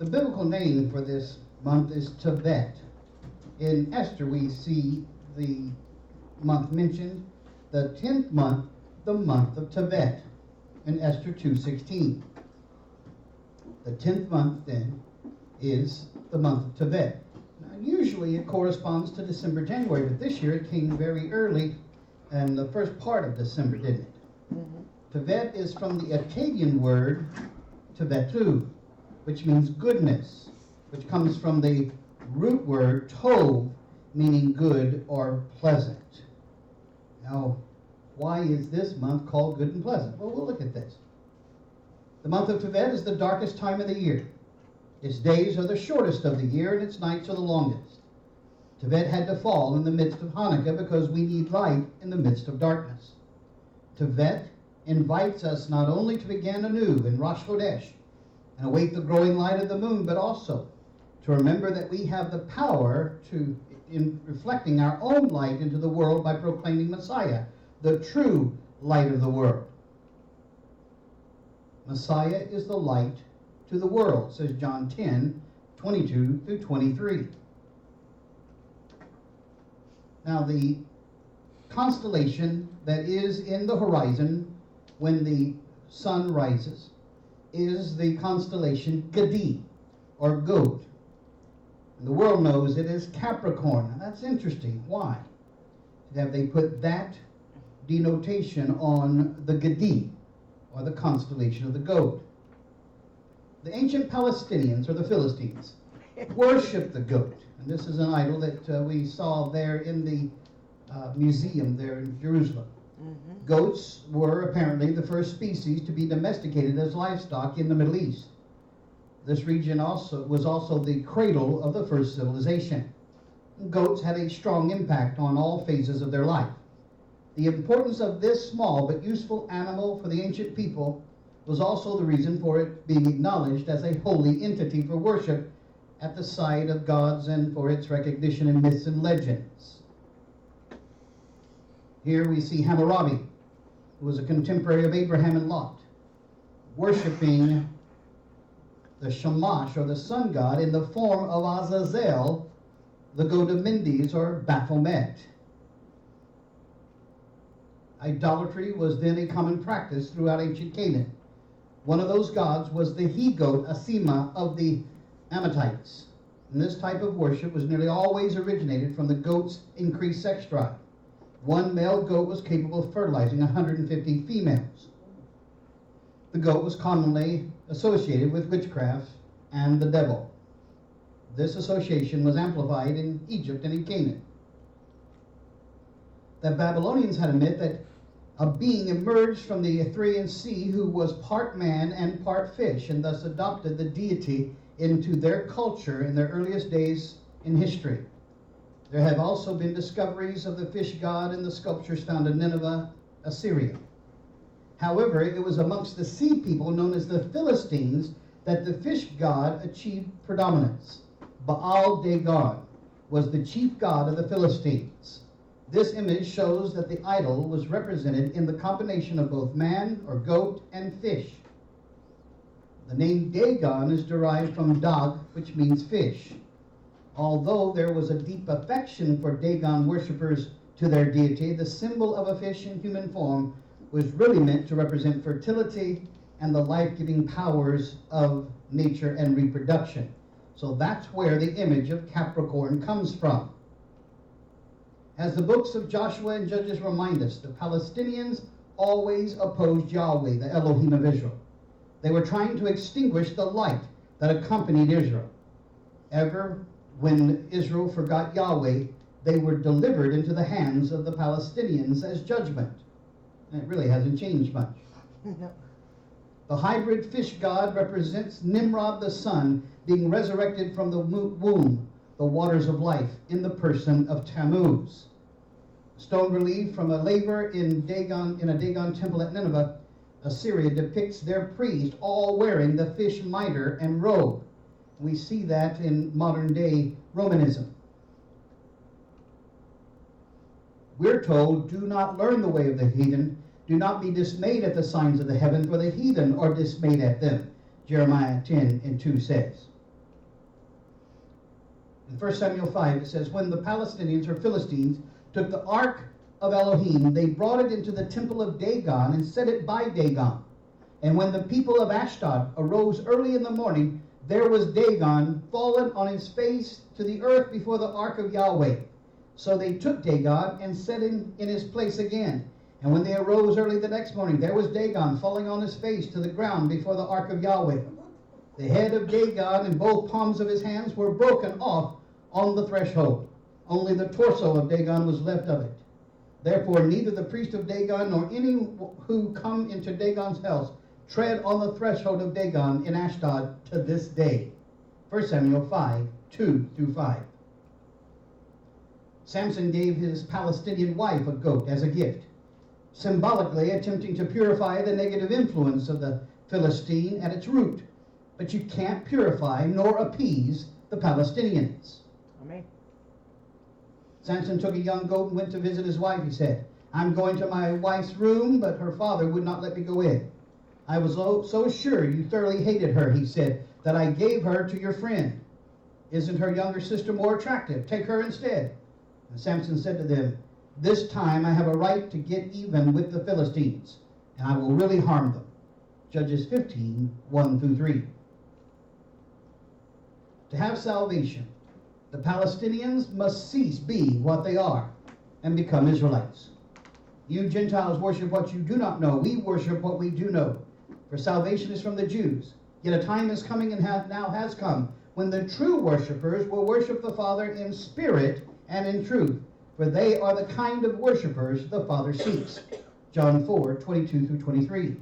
The biblical name for this month is Tevet. In Esther, we see the month mentioned, the 10th month, the month of Tevet, in Esther 2:16. The 10th month, then, is the month of Tevet. Now, usually it corresponds to December, January, but this year it came very early, and the first part of December, didn't it? Tevet is from the Akkadian word ṭebētu, which means goodness, which comes from the root word tov, meaning good or pleasant. Now, why is this month called good and pleasant? Well, we'll look at this. The month of Tevet is the darkest time of the year. Its days are the shortest of the year, and its nights are the longest. Tevet had to fall in the midst of Chanukah because we need light in the midst of darkness. Tevet invites us not only to begin anew in Rosh Chodesh and await the growing light of the moon, but also to remember that we have the power to, in reflecting our own light into the world by proclaiming Messiah, the true light of the world. Messiah is the light to the world, says John 10:22 through 23. Now, the constellation that is in the horizon when the sun rises is the constellation Gadi, or goat. And the world knows it as Capricorn. Now, that's interesting. Why have they put that denotation on the Gadi, or the constellation of the goat? The ancient Palestinians, or the Philistines, worship the goat. And this is an idol that we saw there in the museum there in Jerusalem. Goats were apparently the first species to be domesticated as livestock in the Middle East. This region was also the cradle of the first civilization. Goats had a strong impact on all phases of their life. The importance of this small but useful animal for the ancient people was also the reason for it being acknowledged as a holy entity for worship at the side of gods and for its recognition in myths and legends. Here we see Hammurabi, who was a contemporary of Abraham and Lot, worshiping the Shamash, or the sun god, in the form of Azazel, the god of Mendes, or Baphomet. Idolatry was then a common practice throughout ancient Canaan. One of those gods was the he-goat, Asima, of the Amalekites. And this type of worship was nearly always originated from the goat's increased sex drive. One male goat was capable of fertilizing 150 females. The goat was commonly associated with witchcraft and the devil. This association was amplified in Egypt and in Canaan. The Babylonians had a myth that a being emerged from the Erythraean Sea who was part man and part fish, and thus adopted the deity into their culture in their earliest days in history. There have also been discoveries of the fish god in the sculptures found in Nineveh, Assyria. However, it was amongst the sea people known as the Philistines that the fish god achieved predominance. Baal Dagon was the chief god of the Philistines. This image shows that the idol was represented in the combination of both man, or goat, and fish. The name Dagon is derived from Dag, which means fish. Although there was a deep affection for Dagon worshippers to their deity, the symbol of a fish in human form was really meant to represent fertility and the life-giving powers of nature and reproduction. So that's where the image of Capricorn comes from. As the books of Joshua and Judges remind us, the Palestinians always opposed Yahweh, the Elohim of Israel. They were trying to extinguish the light that accompanied Israel. Ever when Israel forgot Yahweh, they were delivered into the hands of the Palestinians as judgment. And it really hasn't changed much. No. The hybrid fish god represents Nimrod the sun being resurrected from the womb, the waters of life, in the person of Tammuz. Stone relief from a laver in a Dagon temple at Nineveh, Assyria, depicts their priest all wearing the fish mitre and robe. We see that in modern day Romanism. We're told, do not learn the way of the heathen. Do not be dismayed at the signs of the heaven, for the heathen are dismayed at them. Jeremiah 10:2 says. In 1 Samuel 5, it says, when the Palestinians or Philistines took the ark of Elohim, they brought it into the temple of Dagon and set it by Dagon. And when the people of Ashdod arose early in the morning, there was Dagon fallen on his face to the earth before the ark of Yahweh. So they took Dagon and set him in his place again. And when they arose early the next morning, there was Dagon falling on his face to the ground before the ark of Yahweh. The head of Dagon and both palms of his hands were broken off on the threshold. Only the torso of Dagon was left of it. Therefore neither the priest of Dagon nor any who come into Dagon's house tread on the threshold of Dagon in Ashdod to this day. 1 Samuel 5, 2-5. Samson gave his Palestinian wife a goat as a gift, symbolically attempting to purify the negative influence of the Philistine at its root. But you can't purify nor appease the Palestinians. Amen. Samson took a young goat and went to visit his wife. He said, I'm going to my wife's room, but her father would not let me go in. I was so sure you thoroughly hated her, he said, that I gave her to your friend. Isn't her younger sister more attractive? Take her instead. And Samson said to them, this time I have a right to get even with the Philistines, and I will really harm them. Judges 15, 1-3. To have salvation, the Palestinians must cease being what they are and become Israelites. You Gentiles worship what you do not know. We worship what we do know. For salvation is from the Jews. Yet a time is coming and now has come when the true worshipers will worship the Father in spirit and in truth. For they are the kind of worshipers the Father seeks. John 4, 22-23.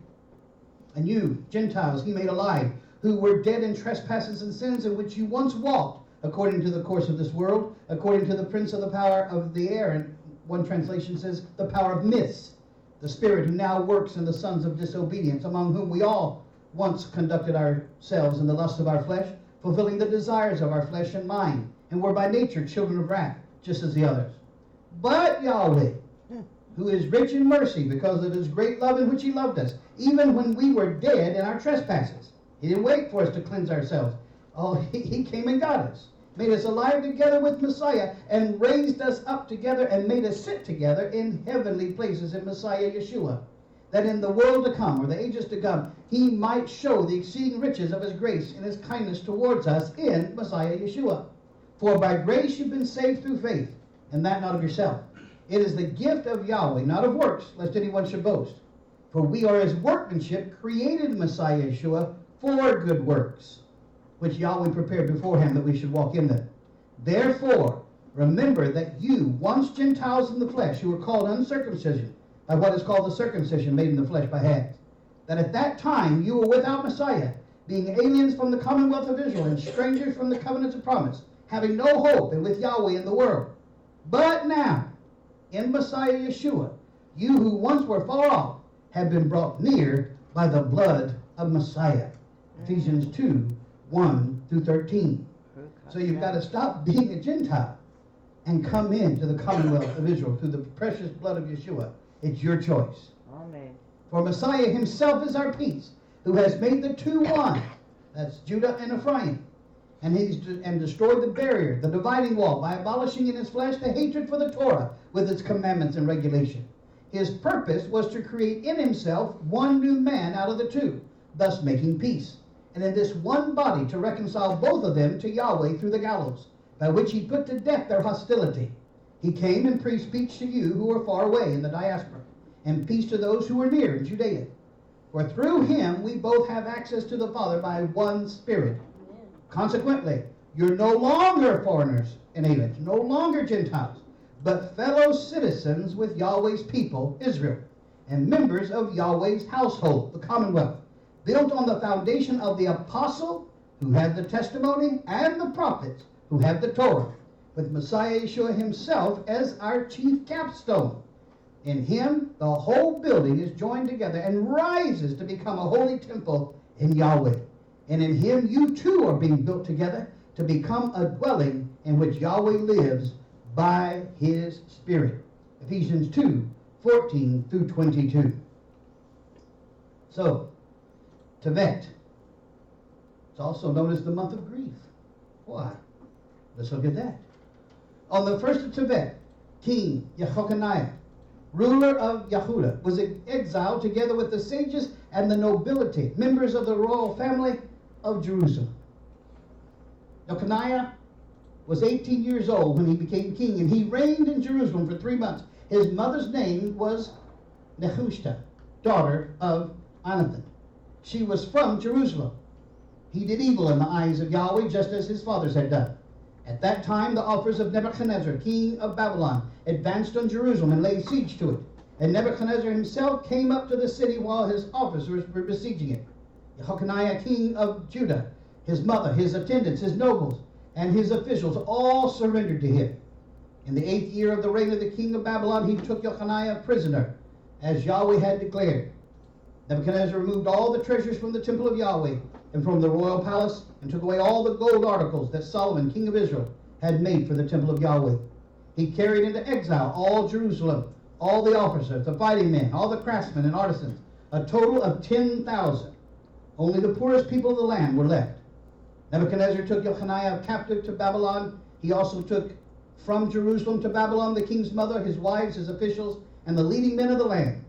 And you, Gentiles, he made alive, who were dead in trespasses and sins in which you once walked, according to the course of this world, according to the prince of the power of the air. And one translation says, the power of myths, the spirit who now works in the sons of disobedience, among whom we all once conducted ourselves in the lust of our flesh, fulfilling the desires of our flesh and mind, and were by nature children of wrath, just as the others. But Yahweh, who is rich in mercy because of his great love in which he loved us, even when we were dead in our trespasses. He didn't wait for us to cleanse ourselves. Oh, he came and got us, made us alive together with Messiah, and raised us up together and made us sit together in heavenly places in Messiah Yeshua, that in the world to come, or the ages to come, he might show the exceeding riches of his grace and his kindness towards us in Messiah Yeshua. For by grace you've been saved through faith, and that not of yourself. It is the gift of Yahweh, not of works, lest anyone should boast. For we are his workmanship, created in Messiah Yeshua for good works, which Yahweh prepared beforehand that we should walk in them. Therefore, remember that you, once Gentiles in the flesh, who were called uncircumcision, by what is called the circumcision made in the flesh by hands, that at that time you were without Messiah, being aliens from the commonwealth of Israel and strangers from the covenants of promise, having no hope and with Yahweh in the world. But now, in Messiah Yeshua, you who once were far off have been brought near by the blood of Messiah. Ephesians 2, 1-13. So you've got to stop being a Gentile and come into the commonwealth of Israel through the precious blood of Yeshua. It's your choice. Amen. For Messiah himself is our peace, who has made the two one. That's Judah and Ephraim. And he's destroyed the barrier, the dividing wall, by abolishing in his flesh the hatred for the Torah with its commandments and regulation. His purpose was to create in himself one new man out of the two, thus making peace. And in this one body to reconcile both of them to Yahweh through the gallows, by which he put to death their hostility. He came and preached peace to you who were far away in the diaspora, and peace to those who were near in Judea. For through him we both have access to the Father by one Spirit. Amen. Consequently, you're no longer foreigners and aliens, no longer Gentiles, but fellow citizens with Yahweh's people, Israel, and members of Yahweh's household, the commonwealth, built on the foundation of the apostle, who had the testimony, and the prophets, who have the Torah, with Messiah Yeshua himself as our chief capstone. In him, the whole building is joined together and rises to become a holy temple in Yahweh. And in him, you too are being built together to become a dwelling in which Yahweh lives by his Spirit. Ephesians 2, 14-22. So, Tevet. It's also known as the month of grief. Why? Let's look at that. On the first of Tevet, King Jeconiah, ruler of Yehudah, was exiled together with the sages and the nobility, members of the royal family of Jerusalem. Jeconiah was 18 years old when he became king, and he reigned in Jerusalem for 3 months. His mother's name was Nehushta, daughter of Anathan. She was from Jerusalem. He did evil in the eyes of Yahweh, just as his fathers had done. At that time, the offers of Nebuchadnezzar, king of Babylon, advanced on Jerusalem and laid siege to it. And Nebuchadnezzar himself came up to the city while his officers were besieging it. Jeconiah, king of Judah, his mother, his attendants, his nobles, and his officials all surrendered to him. In the 8th year of the reign of the king of Babylon, he took Jeconiah prisoner, as Yahweh had declared. Nebuchadnezzar removed all the treasures from the temple of Yahweh and from the royal palace, and took away all the gold articles that Solomon, king of Israel, had made for the temple of Yahweh. He carried into exile all Jerusalem, all the officers, the fighting men, all the craftsmen and artisans, a total of 10,000. Only the poorest people of the land were left. Nebuchadnezzar took Jeconiah captive to Babylon. He also took from Jerusalem to Babylon the king's mother, his wives, his officials, and the leading men of the land.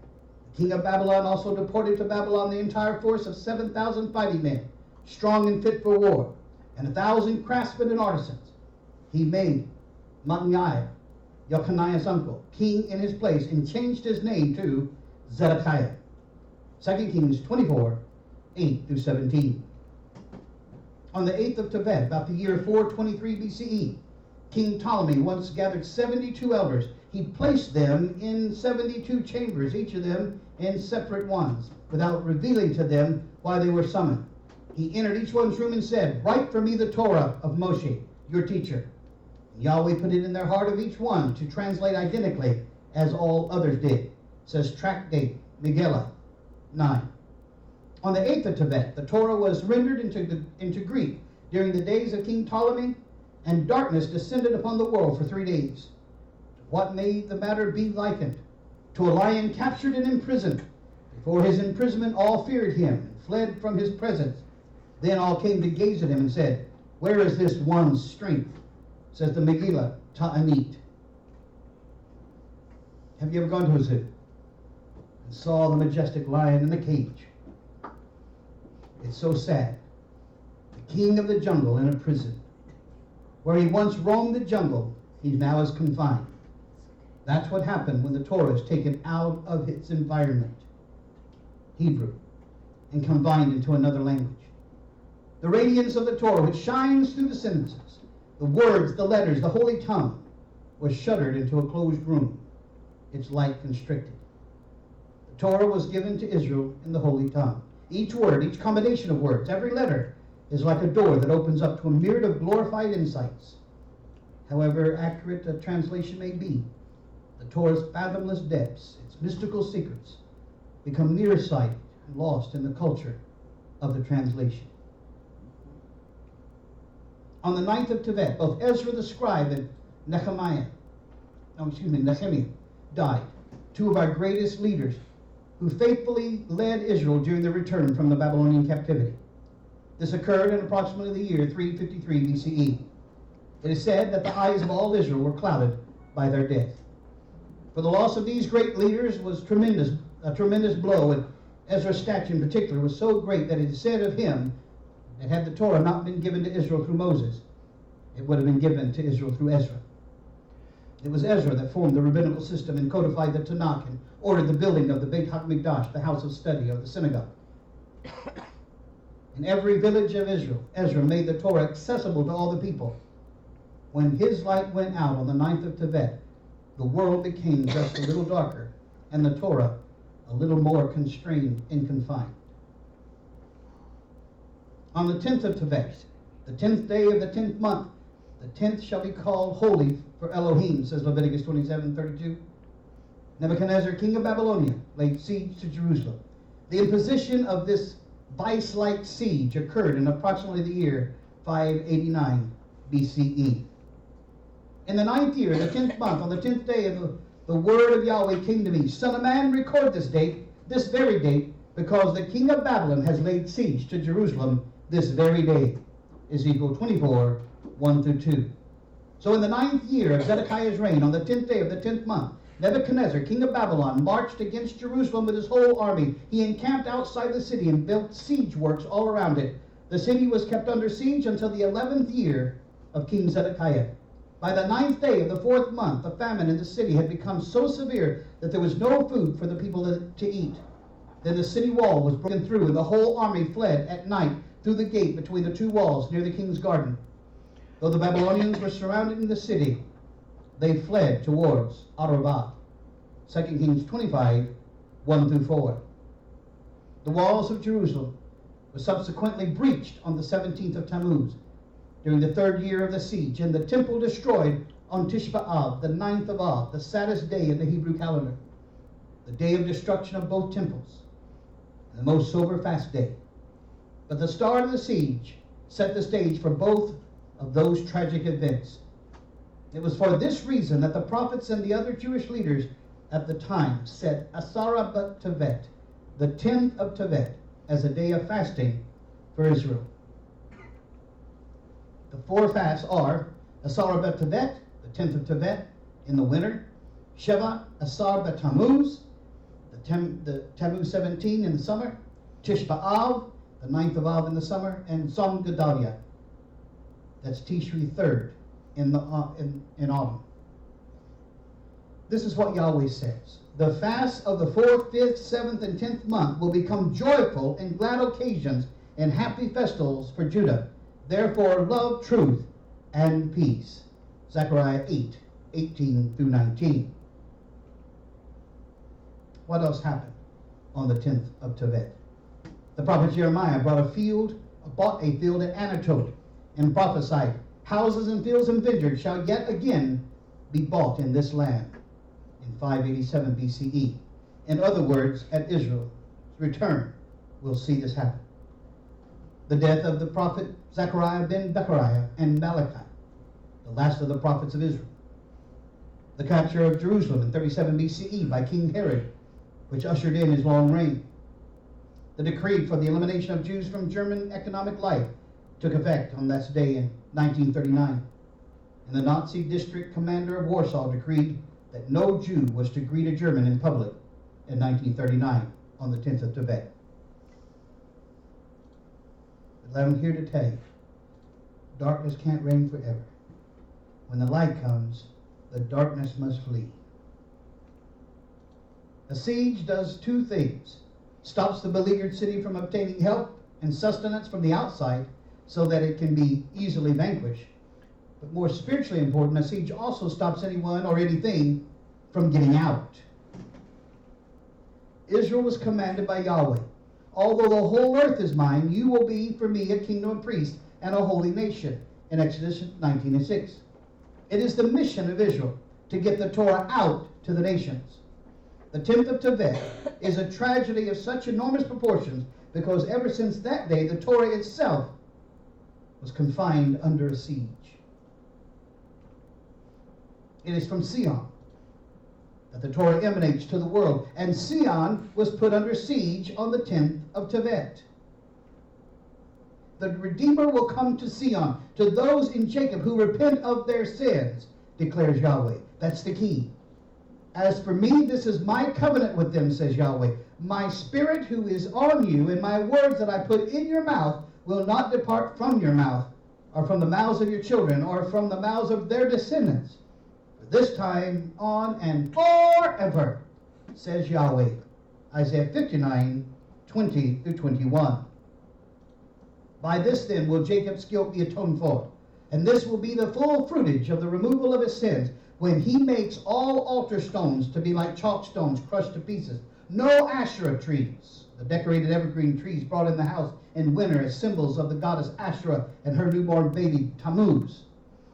The king of Babylon also deported to Babylon the entire force of 7,000 fighting men, strong and fit for war, and 1,000 craftsmen and artisans. He made Mattaniah, Jeconiah's uncle, king in his place, and changed his name to Zedekiah. 2 Kings 24, 8 through 17. On the 8th of Tevet, about the year 423 BCE, King Ptolemy once gathered 72 elders. He placed them in 72 chambers, each of them in separate ones, without revealing to them why they were summoned. He entered each one's room and said, "Write for me the Torah of Moshe, your teacher." And Yahweh put it in their heart of each one to translate identically as all others did. It says tract date, Megillah 9. On the 8th of Tevet, the Torah was rendered into Greek during the days of King Ptolemy, and darkness descended upon the world for 3 days. What may the matter be likened? To a lion captured and imprisoned. Before his imprisonment, all feared him and fled from his presence. Then all came to gaze at him and said, "Where is this one's strength?" Says the Megillah Ta'anit. Have you ever gone to a zoo and saw the majestic lion in a cage? It's so sad. The king of the jungle in a prison. Where he once roamed the jungle, he now is confined. That's what happened when the Torah is taken out of its environment, Hebrew, and combined into another language. The radiance of the Torah, which shines through the sentences, the words, the letters, the holy tongue, was shuttered into a closed room, its light constricted. The Torah was given to Israel in the holy tongue. Each word, each combination of words, every letter is like a door that opens up to a myriad of glorified insights. However accurate a translation may be, the Torah's fathomless depths, its mystical secrets, become nearsighted and lost in the culture of the translation. On the 9th of Tevet, both Ezra the scribe and Nehemiah died, two of our greatest leaders who faithfully led Israel during the return from the Babylonian captivity. This occurred in approximately the year 353 BCE. It is said that the eyes of all Israel were clouded by their death. For the loss of these great leaders was a tremendous blow, and Ezra's stature in particular was so great that it is said of him that had the Torah not been given to Israel through Moses, it would have been given to Israel through Ezra. It was Ezra that formed the rabbinical system and codified the Tanakh and ordered the building of the Beit HaMikdash, the house of study of the synagogue. In every village of Israel, Ezra made the Torah accessible to all the people. When his light went out on the 9th of Tevet, the world became just a little darker, and the Torah a little more constrained and confined. On the 10th of Tevet, the 10th day of the 10th month, the 10th shall be called holy for Elohim, says Leviticus 27:32. Nebuchadnezzar, king of Babylonia, laid siege to Jerusalem. The imposition of this vice-like siege occurred in approximately the year 589 BCE. In the 9th year, the 10th month, on the 10th day, the word of Yahweh came to me, "Son of man, record this date, this very date, because the king of Babylon has laid siege to Jerusalem this very day." Ezekiel 24, 1 through 2. So in the 9th year of Zedekiah's reign, on the 10th day of the 10th month, Nebuchadnezzar, king of Babylon, marched against Jerusalem with his whole army. He encamped outside the city and built siege works all around it. The city was kept under siege until the 11th year of King Zedekiah. By the 9th day of the 4th month, the famine in the city had become so severe that there was no food for the people to eat. Then the city wall was broken through, and the whole army fled at night through the gate between the 2 walls near the king's garden. Though the Babylonians were surrounding the city, they fled towards Arabah. 2 Kings 25, 1-4. The walls of Jerusalem were subsequently breached on the 17th of Tammuz, during the 3rd year of the siege, and the temple destroyed on Tisha B'Av, the 9th of Av, the saddest day in the Hebrew calendar, the day of destruction of both temples, and the most sober fast day. But the start of the siege set the stage for both of those tragic events. It was for this reason that the prophets and the other Jewish leaders at the time set Asara Tevet, the 10th of Tevet, as a day of fasting for Israel. The 4 fasts are Asar Tevet, the 10th of Tevet in the winter, Sheva Asar Tammuz, the Tammuz 17 in the summer, Tish B'Av, the 9th of Av in the summer, and Tzom Gedalia, that's Tishri 3rd in autumn. This is what Yahweh says. The fasts of the 4th, 5th, 7th, and 10th month will become joyful and glad occasions and happy festivals for Judah. Therefore, love truth and peace. Zechariah 8, 18-19. What else happened on the 10th of Tevet? The prophet Jeremiah bought a field at Anatoth and prophesied, houses and fields and vineyards shall yet again be bought in this land in 587 BCE. In other words, at Israel's return, we'll see this happen. The death of the prophet Zechariah ben Bechariah and Malachi, the last of the prophets of Israel. The capture of Jerusalem in 37 BCE by King Herod, which ushered in his long reign. The decree for the elimination of Jews from German economic life took effect on that day in 1939. And the Nazi district commander of Warsaw decreed that no Jew was to greet a German in public in 1939 on the 10th of Tevet. But I'm here to tell you, darkness can't reign forever. When the light comes, the darkness must flee. A siege does 2 things. Stops the beleaguered city from obtaining help and sustenance from the outside so that it can be easily vanquished. But more spiritually important, a siege also stops anyone or anything from getting out. Israel was commanded by Yahweh, although the whole earth is mine, you will be for me a kingdom of priests and a holy nation, in Exodus 19:6. It is the mission of Israel to get the Torah out to the nations. The 10th of Tevet is a tragedy of such enormous proportions because ever since that day, the Torah itself was confined under a siege. It is from Sion that the Torah emanates to the world, and Sion was put under siege on the 10th of Tevet. The Redeemer will come to Sion, to those in Jacob who repent of their sins, declares Yahweh. That's the key. As for me, this is my covenant with them, says Yahweh. My spirit who is on you and my words that I put in your mouth will not depart from your mouth, or from the mouths of your children, or from the mouths of their descendants, this time on and forever, says Yahweh. Isaiah 59, 20-21. By this then will Jacob's guilt be atoned for, and this will be the full fruitage of the removal of his sins, when he makes all altar stones to be like chalk stones crushed to pieces. No Asherah trees, the decorated evergreen trees brought in the house in winter as symbols of the goddess Asherah and her newborn baby Tammuz.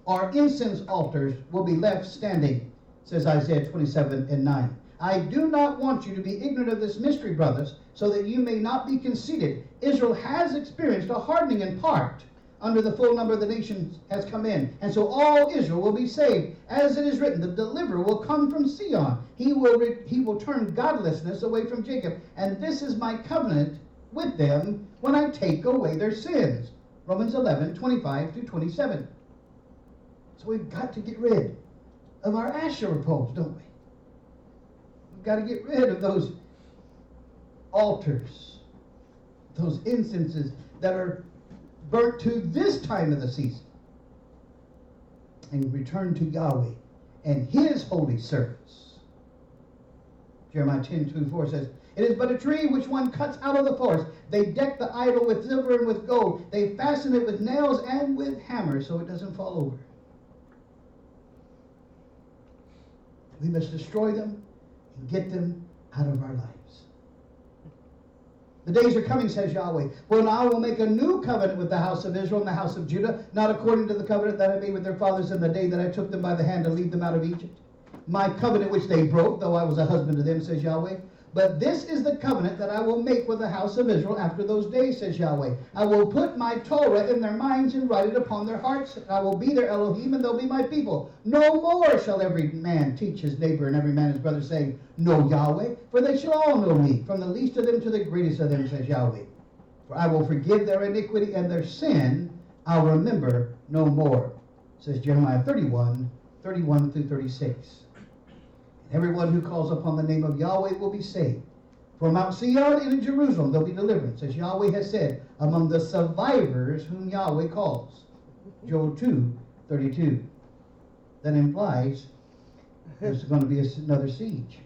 Our incense altars will be left standing, says Isaiah 27:9. I do not want you to be ignorant of this mystery, brothers, so that you may not be conceited. Israel has experienced a hardening in part. Under the full number of the nations has come in, and so all Israel will be saved. As it is written, the deliverer will come from Sion. He will turn godlessness away from Jacob, and this is my covenant with them when I take away their sins. Romans 11:25-27. So we've got to get rid of our Asherah poles, don't we? We've got to get rid of those altars, those incenses that are burnt to this time of the season, and return to Yahweh and His holy service. Jeremiah 10:2-4 says, "It is but a tree which one cuts out of the forest. They deck the idol with silver and with gold. They fasten it with nails and with hammers so it doesn't fall over." We must destroy them and get them out of our lives. The days are coming, says Yahweh, when I will make a new covenant with the house of Israel and the house of Judah, not according to the covenant that I made with their fathers in the day that I took them by the hand to lead them out of Egypt. My covenant which they broke, though I was a husband to them, says Yahweh. But this is the covenant that I will make with the house of Israel after those days, says Yahweh. I will put my Torah in their minds and write it upon their hearts. I will be their Elohim, and they'll be my people. No more shall every man teach his neighbor and every man his brother, saying, Know Yahweh, for they shall all know me, from the least of them to the greatest of them, says Yahweh. For I will forgive their iniquity and their sin I'll remember no more, says Jeremiah 31:31-36. Everyone who calls upon the name of Yahweh will be saved. For Mount Sion and in Jerusalem there'll be deliverance, as Yahweh has said, among the survivors whom Yahweh calls. Joel 2:32. That implies there's going to be another siege.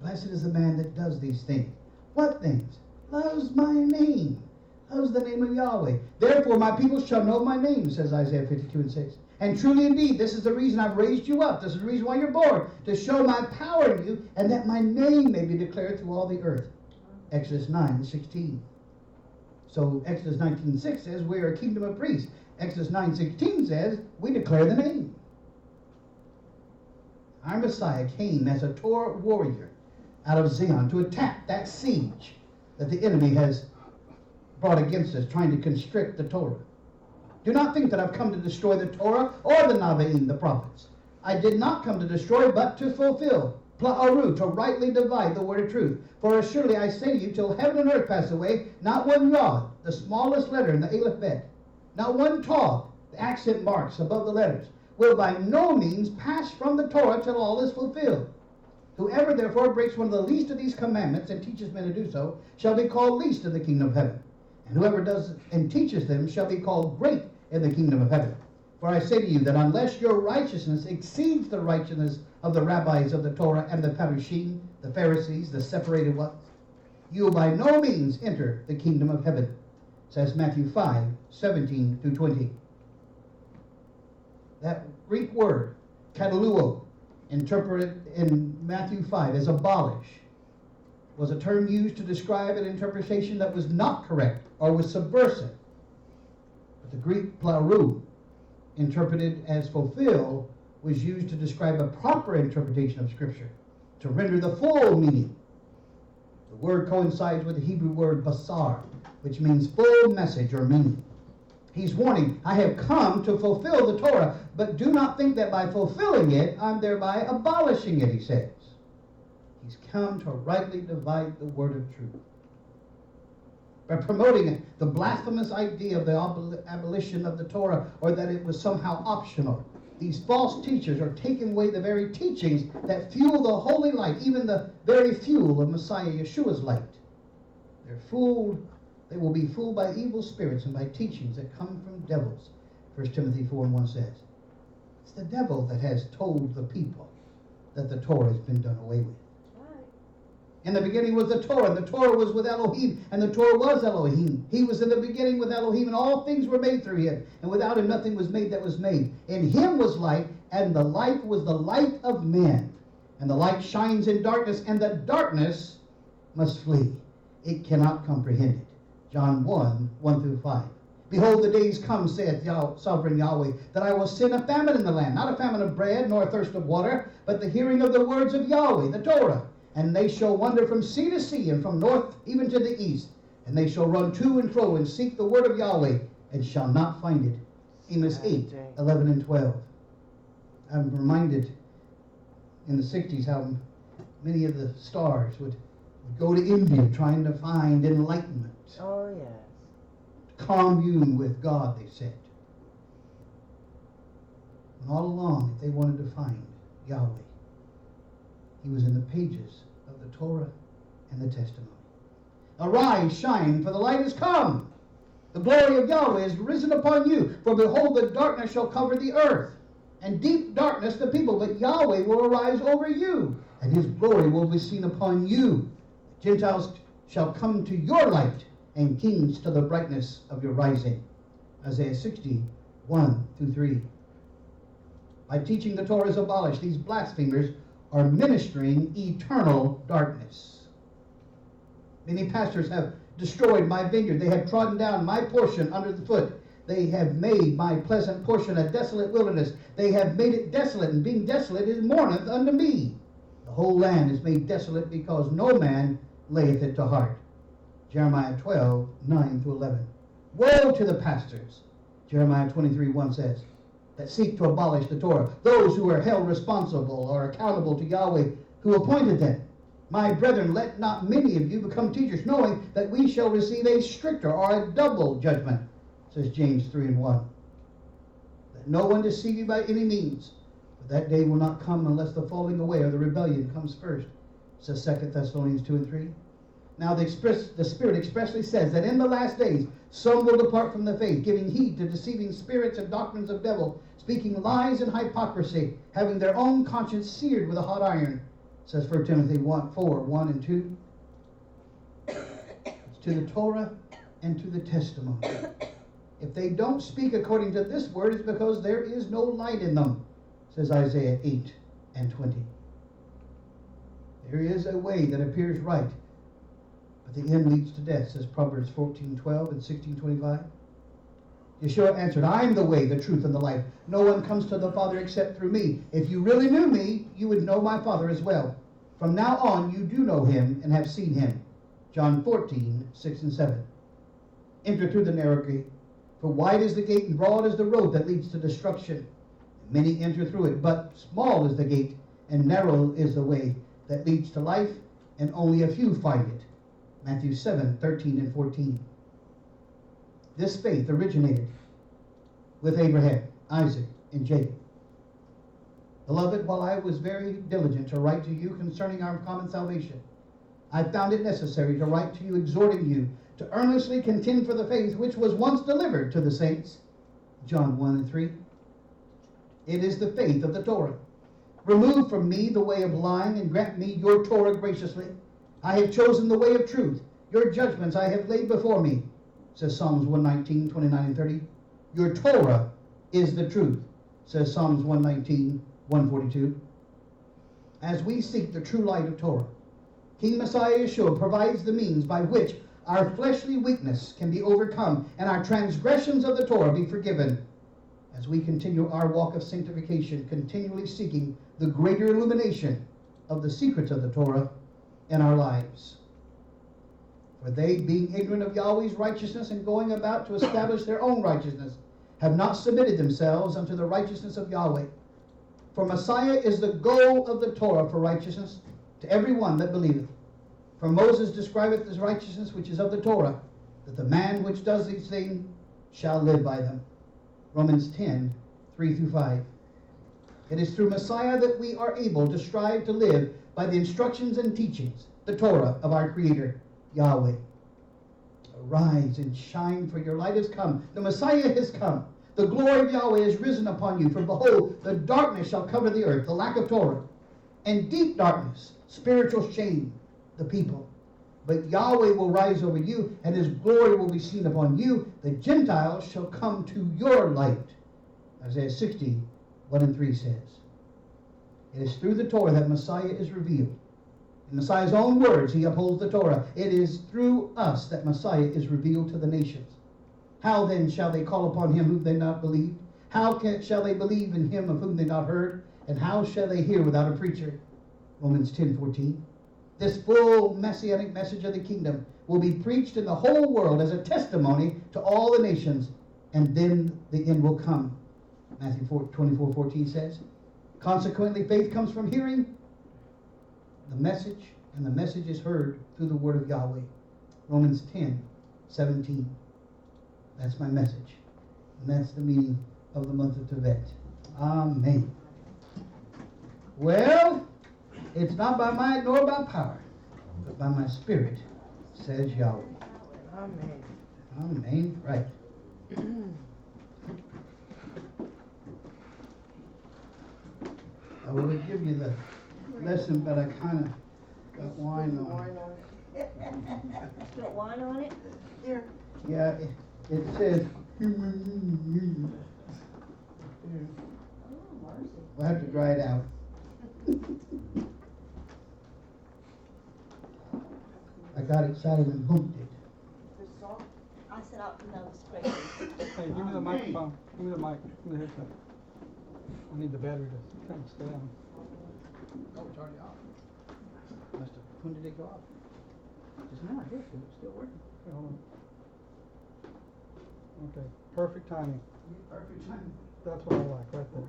Blessed is the man that does these things. What things? Loves my name. Loves the name of Yahweh. Therefore my people shall know my name, says Isaiah 52:6. And truly indeed, this is the reason I've raised you up. This is the reason why you're born, to show my power in you, and that my name may be declared through all the earth. Exodus 9:16. So Exodus 19:6 says we are a kingdom of priests. Exodus 9:16 says we declare the name. Our Messiah came as a Torah warrior out of Zion to attack that siege that the enemy has brought against us, trying to constrict the Torah. Do not think that I've come to destroy the Torah or the Nevi'im, the prophets. I did not come to destroy, but to fulfill. Ṭebētu, to rightly divide the word of truth. For surely I say to you, till heaven and earth pass away, not one yod, the smallest letter in the Aleph Bet, not one tav, the accent marks above the letters, will by no means pass from the Torah till all is fulfilled. Whoever therefore breaks one of the least of these commandments and teaches men to do so shall be called least in the kingdom of heaven. And whoever does and teaches them shall be called great in the kingdom of heaven. For I say to you that unless your righteousness exceeds the righteousness of the rabbis of the Torah and the Parushim, the Pharisees, the separated ones, you will by no means enter the kingdom of heaven, says Matthew 5:17-20. That Greek word, kataluo, interpreted in Matthew 5 as abolish, was a term used to describe an interpretation that was not correct or was subversive. But the Greek ṭebētu, interpreted as fulfill, was used to describe a proper interpretation of Scripture, to render the full meaning. The word coincides with the Hebrew word basar, which means full message or meaning. He's warning, I have come to fulfill the Torah, but do not think that by fulfilling it, I'm thereby abolishing it, he says. He's come to rightly divide the word of truth. By promoting the blasphemous idea of the abolition of the Torah, or that it was somehow optional, these false teachers are taking away the very teachings that fuel the holy light, even the very fuel of Messiah Yeshua's light. They will be fooled by evil spirits and by teachings that come from devils. 1 Timothy 4:1 says. It's the devil that has told the people that the Torah has been done away with. In the beginning was the Torah, and the Torah was with Elohim, and the Torah was Elohim. He was in the beginning with Elohim, and all things were made through him. And without him nothing was made that was made. In him was light, and the light was the light of men. And the light shines in darkness, and the darkness must flee. It cannot comprehend it. John 1:1-5. Behold, the days come, saith sovereign Yahweh, that I will send a famine in the land, not a famine of bread, nor a thirst of water, but the hearing of the words of Yahweh, the Torah. And they shall wander from sea to sea, and from north even to the east. And they shall run to and fro, and seek the word of Yahweh, and shall not find it. Amos 8:11-12. I'm reminded in the 60s how many of the stars would go to India trying to find enlightenment. Oh, yes. Commune with God, they said. And all along, if they wanted to find Yahweh, he was in the pages of the Torah and the testimony. Arise, shine, for the light is come. The glory of Yahweh is risen upon you. For behold, the darkness shall cover the earth, and deep darkness the people. But Yahweh will arise over you, and his glory will be seen upon you. The Gentiles shall come to your light, and kings to the brightness of your rising. Isaiah 60:1-3. By teaching the Torah is abolished, these blasphemers are ministering eternal darkness. Many pastors have destroyed my vineyard. They have trodden down my portion under the foot. They have made my pleasant portion a desolate wilderness. They have made it desolate, and being desolate it mourneth unto me. The whole land is made desolate, because no man layeth it to heart. Jeremiah 12:9-11. Woe to the pastors, Jeremiah 23:1 says, that seek to abolish the Torah, those who are held responsible or accountable to Yahweh, who appointed them. My brethren, let not many of you become teachers, knowing that we shall receive a stricter or a double judgment, says James 3:1. Let no one deceive you by any means, for that day will not come unless the falling away or the rebellion comes first, says 2 Thessalonians 2:3. Now the Spirit expressly says that in the last days some will depart from the faith, giving heed to deceiving spirits and doctrines of devil, speaking lies and hypocrisy, having their own conscience seared with a hot iron, says 1 Timothy 4:1-2. It's to the Torah and to the testimony. If they don't speak according to this word, it's because there is no light in them, says Isaiah 8:20. There is a way that appears right, but the end leads to death, says Proverbs 14:12 and 16:25. Yeshua answered, I am the way, the truth, and the life. No one comes to the Father except through me. If you really knew me, you would know my Father as well. From now on, you do know him and have seen him. John 14:6-7. Enter through the narrow gate, for wide is the gate and broad is the road that leads to destruction. Many enter through it, but small is the gate and narrow is the way that leads to life, and only a few find it. Matthew 7:13-14. This faith originated with Abraham, Isaac, and Jacob. Beloved, while I was very diligent to write to you concerning our common salvation, I found it necessary to write to you, exhorting you to earnestly contend for the faith which was once delivered to the saints. John 1:3. It is the faith of the Torah. Remove from me the way of lying, and grant me your Torah graciously. I have chosen the way of truth. Your judgments I have laid before me, says Psalms 119:29-30. Your Torah is the truth, says Psalms 119:142. As we seek the true light of Torah, King Messiah Yeshua provides the means by which our fleshly weakness can be overcome and our transgressions of the Torah be forgiven, as we continue our walk of sanctification, continually seeking the greater illumination of the secrets of the Torah in our lives. For they, being ignorant of Yahweh's righteousness and going about to establish their own righteousness, have not submitted themselves unto the righteousness of Yahweh. For Messiah is the goal of the Torah for righteousness to every one that believeth. For Moses describeth this righteousness which is of the Torah, that the man which does these things shall live by them. Romans 10:3-5. It is through Messiah that we are able to strive to live by the instructions and teachings, the Torah of our Creator, Yahweh. Arise and shine, for your light has come. The Messiah has come. The glory of Yahweh is risen upon you. For behold, the darkness shall cover the earth, the lack of Torah, and deep darkness, spiritual shame, the people. But Yahweh will rise over you, and his glory will be seen upon you. The Gentiles shall come to your light. Isaiah 60:1-3 says. It is through the Torah that Messiah is revealed. In Messiah's own words, he upholds the Torah. It is through us that Messiah is revealed to the nations. How then shall they call upon him whom they not believed? How shall they believe in him of whom they not heard? And how shall they hear without a preacher? Romans 10:14. This full messianic message of the kingdom will be preached in the whole world as a testimony to all the nations, and then the end will come. Matthew 24:14 says. Consequently, faith comes from hearing the message, and the message is heard through the word of Yahweh. Romans 10:17. That's my message. And that's the meaning of the month of Tevet. Amen. Well, it's not by might nor by power, but by my spirit, says Yahweh. Amen. Amen. Right. I would give you the lesson, but I kind of got wine on it. Got wine on it? Here. Yeah, it says, Oh, mercy. we'll have to dry it out. I got excited and bumped it. The salt. I said, no, it's crazy. Hey, give me the microphone. Give me the mic. Give me the headset. I need the battery to kind of stay on. Oh, it's already off. Must have, when did it go off? Just now, I guess, it's still working. Okay, hold on. Okay, perfect timing. Perfect time. That's what I like right there.